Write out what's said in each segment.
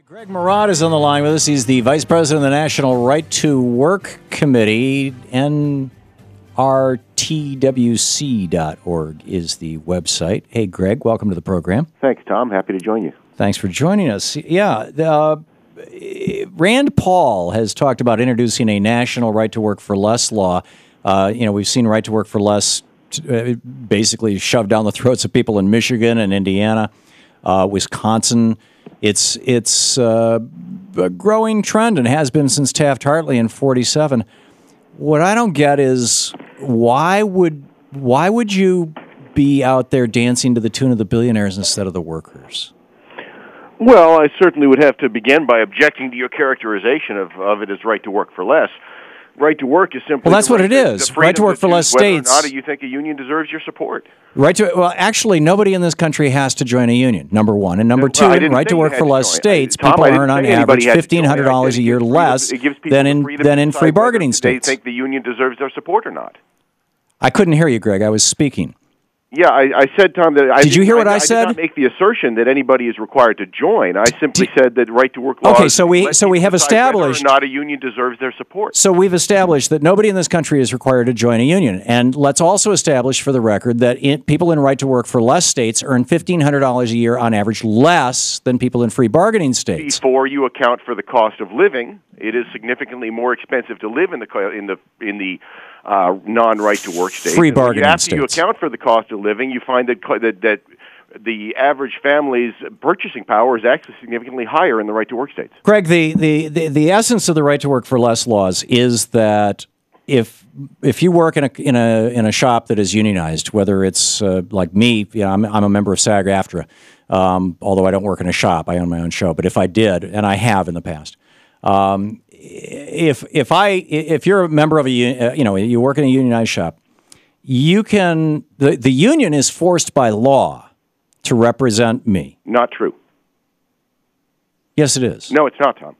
Greg Mourad is on the line with us. He's the Vice President of the National Right to Work Committee. NRTWC.org is the website. Hey, Greg, welcome to the program. Thanks, Tom. Happy to join you. Thanks for joining us. Yeah, Rand Paul has talked about introducing a national right to work for less law. We've seen right to work for less basically shoved down the throats of people in Michigan and Indiana, Wisconsin. It's a growing trend and has been since Taft-Hartley in 47. What I don't get is why would you be out there dancing to the tune of the billionaires instead of the workers? Well, I certainly would have to begin by objecting to your characterization of it as right to work for less. Right to work is simply... Well, that's what it is. Right to work for less states. Whether or not you think a union deserves your support. Actually, nobody in this country has to join a union, number one. And number two, right to work for less states, people earn on average $1,500 a year less than in free bargaining states. They think the union deserves their support or not. I couldn't hear you, Greg. I was speaking. Yeah, I said, Tom, that Did you hear what I said? I did not make the assertion that anybody is required to join. I simply said that right to work laws... Okay, so we have established... whether or not a union deserves their support. So we've established that nobody in this country is required to join a union. And let's also establish for the record that people in right to work for less states earn $1,500 a year on average less than people in free bargaining states. Before you account for the cost of living, it is significantly more expensive to live in the non-right to work states. Free bargaining states. After you account for the cost of living, you find that the average family's purchasing power is actually significantly higher in the right to work states. Greg, the essence of the right to work for less laws is that if you work in a shop that is unionized, whether it's like me, I'm a member of SAG-AFTRA, although I don't work in a shop, I own my own show. But if I did, and I have in the past. If you're a member of you work in a unionized shop, the union is forced by law to represent me. Not true. Yes, it is. No, it's not, Tom.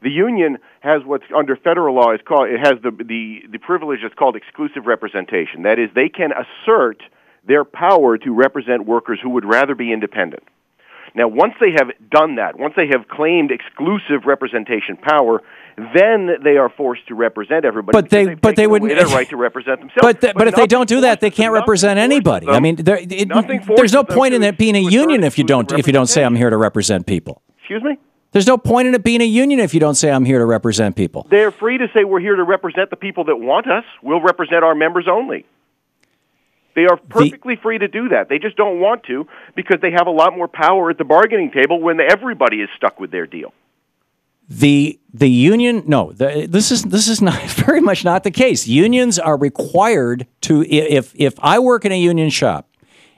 The union has what's under federal law it has the privilege that's called exclusive representation. That is, they can assert their power to represent workers who would rather be independent. Now, once they have done that, once they have claimed exclusive representation power, then they are forced to represent everybody. But they wouldn't. Their right to represent themselves. But if they don't do that, they can't represent anybody. I mean, there's no point in it being a union if you don't say I'm here to represent people. Excuse me? There's no point in it being a union if you don't say I'm here to represent people. They're free to say we're here to represent the people that want us. We'll represent our members only. They are perfectly free to do that. They just don't want to because they have a lot more power at the bargaining table when everybody is stuck with their deal. The union, no, this is not very much not the case. Unions are required to, if I work in a union shop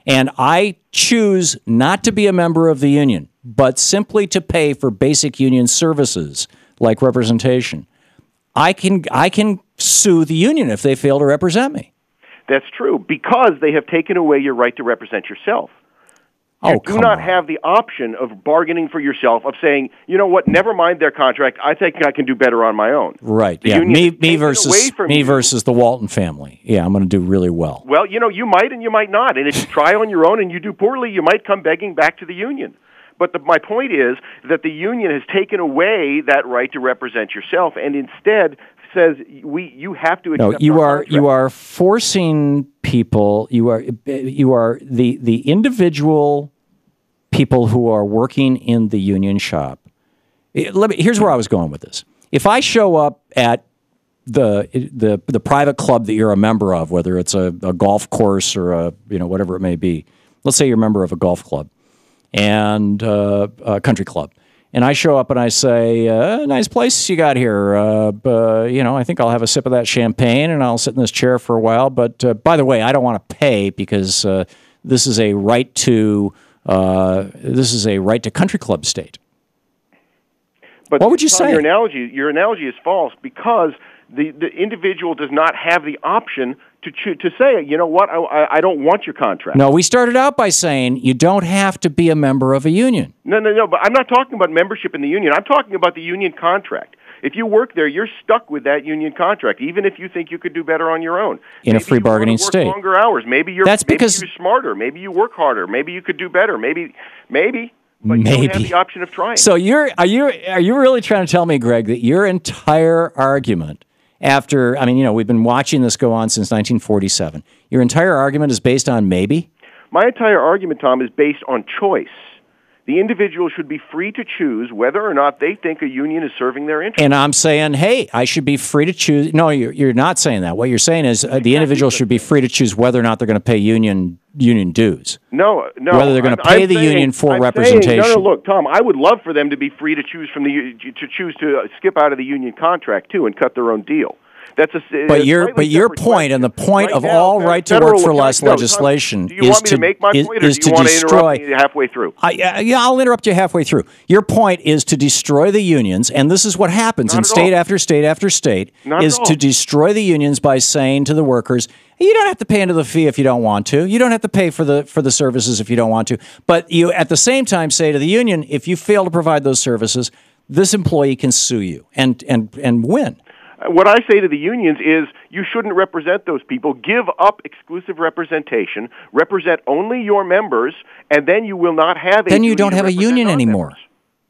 and I choose not to be a member of the union, but simply to pay for basic union services like representation, I can sue the union if they fail to represent me. That's true, because they have taken away your right to represent yourself. You do not have the option of bargaining for yourself, of saying, you know what, never mind their contract, I think I can do better on my own. Right, yeah, me versus the Walton family. Yeah, I'm going to do really well. Well, you might and you might not, and if you try on your own and you do poorly, you might come begging back to the union. But my point is that the union has taken away that right to represent yourself, and instead says you have to accept. No, you are forcing people. You are the individual people who are working in the union shop. Here's where I was going with this. If I show up at the private club that you're a member of, whether it's a golf course or whatever it may be, let's say you're a member of a golf club and a country club. And I show up and I say, nice place you got here. I think I'll have a sip of that champagne and I'll sit in this chair for a while. But by the way, I don't want to pay because this is a right to country club state. But what would you say? Your analogy is false because the individual does not have the option to say, you know what, I don't want your contract. No, we started out by saying you don't have to be a member of a union. No, but I'm not talking about membership in the union. I'm talking about the union contract. If you work there, you're stuck with that union contract, even if you think you could do better on your own. In a free bargaining state. Longer hours. Maybe you're smarter. Maybe you work harder. Maybe you could do better. Maybe. But you don't have the option of trying. So are you really trying to tell me, Greg, that your entire argument after, I mean, we've been watching this go on since 1947. Your entire argument is based on maybe? My entire argument, Tom, is based on choice. The individual should be free to choose whether or not they think a union is serving their interests. And I'm saying, hey, I should be free to choose. No, you're not saying that. What you're saying is the individual should be free to choose whether or not they're going to pay union dues. No. Whether they're going to pay the union for representation. No, look, Tom, I would love for them to be free to choose to skip out of the union contract too and cut their own deal. But your point and the point of all right to work for less legislation is to make my point, or do you want to interrupt me halfway through? I'll interrupt you halfway through. Your point is to destroy the unions, and this is what happens in state after state after state, is to destroy the unions by saying to the workers, you don't have to pay into the fee if you don't want to. You don't have to pay for the services if you don't want to. But you, at the same time, say to the union, if you fail to provide those services, this employee can sue you and win. What I say to the unions is you shouldn't represent those people. Give up exclusive representation. Represent only your members, and then you will not have a Then you don't have a union anymore.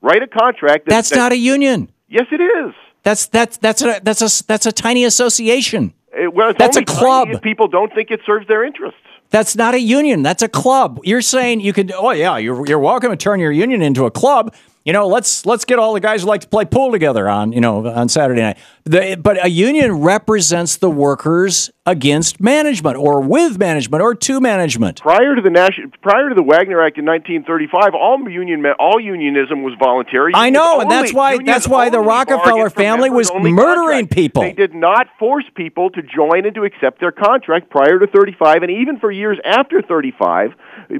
Write a contract. That's not a union. Yes, it is. That's a tiny association. That's a club. If people don't think it serves their interests. That's not a union. That's a club. You're saying you could. Oh yeah, you're welcome to turn your union into a club. Let's get all the guys who like to play pool together on Saturday night. But a union represents the workers against management, or with management, or to management. Prior to the Wagner Act in 1935, all unionism was voluntary. I know, and that's why the Rockefeller family was murdering people. They did not force people to join and to accept their contract prior to 35, and even for years after 35,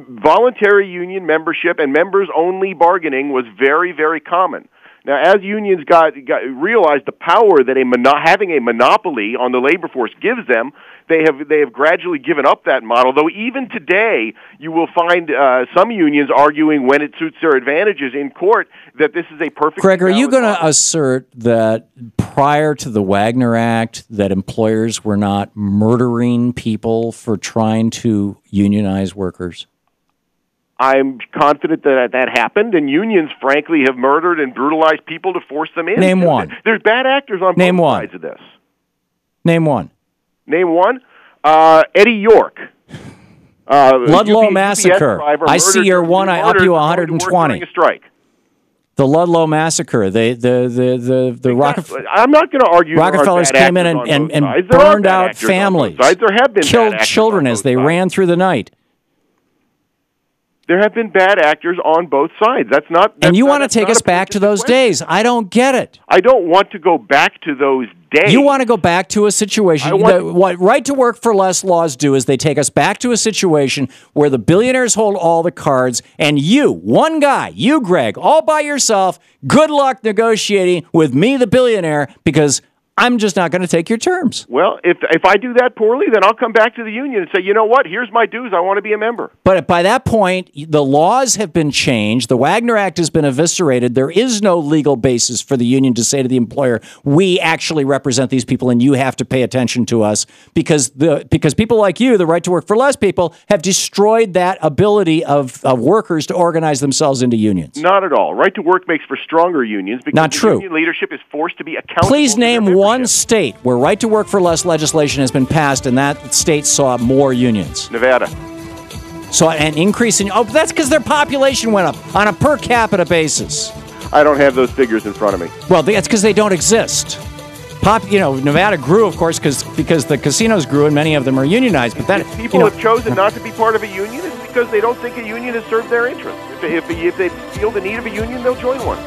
voluntary union membership and members-only bargaining was very, very common. Now, as unions realized the power that having a monopoly on the labor force gives them, they have gradually given up that model. Though even today, you will find some unions arguing when it suits their advantages in court that this is a perfect. Greg, are you going to assert that prior to the Wagner Act, that employers were not murdering people for trying to unionize workers? I'm confident that happened, and unions, frankly, have murdered and brutalized people to force them in. Name one. There's bad actors on both sides of this. Name one. Name one. Eddie York. Ludlow Massacre. I see your one. I up you 120. A strike. The Ludlow Massacre. The Rockefeller. I'm not going to argue. Rockefellers came in and burned out families. There have been killed children as they ran through the night. There have been bad actors on both sides. And you want to take us back to those days. I don't get it. I don't want to go back to those days. You want to go back to a situation. What right to work for less laws do is they take us back to a situation where the billionaires hold all the cards, and you, one guy, you, Greg, all by yourself, good luck negotiating with me, the billionaire, because I'm just not going to take your terms. Well, if I do that poorly, then I'll come back to the union and say, you know what, here's my dues, I want to be a member. But by that point, the laws have been changed. The Wagner Act has been eviscerated. There is no legal basis for the union to say to the employer, we actually represent these people and you have to pay attention to us, because people like you, the right to work for less people, have destroyed that ability of workers to organize themselves into unions. Not at all. Right to work makes for stronger unions because Not true. Union leadership is forced to be accountable. Please name one state where right to work for less legislation has been passed and that state saw more unions. Nevada. So an increase in... Oh, that's because their population went up on a per capita basis. I don't have those figures in front of me. Well, that's because they don't exist. Nevada grew, of course, because the casinos grew and many of them are unionized. But if people have chosen not to be part of a union, it's because they don't think a union has served their interests. If they feel the need of a union, they'll join one.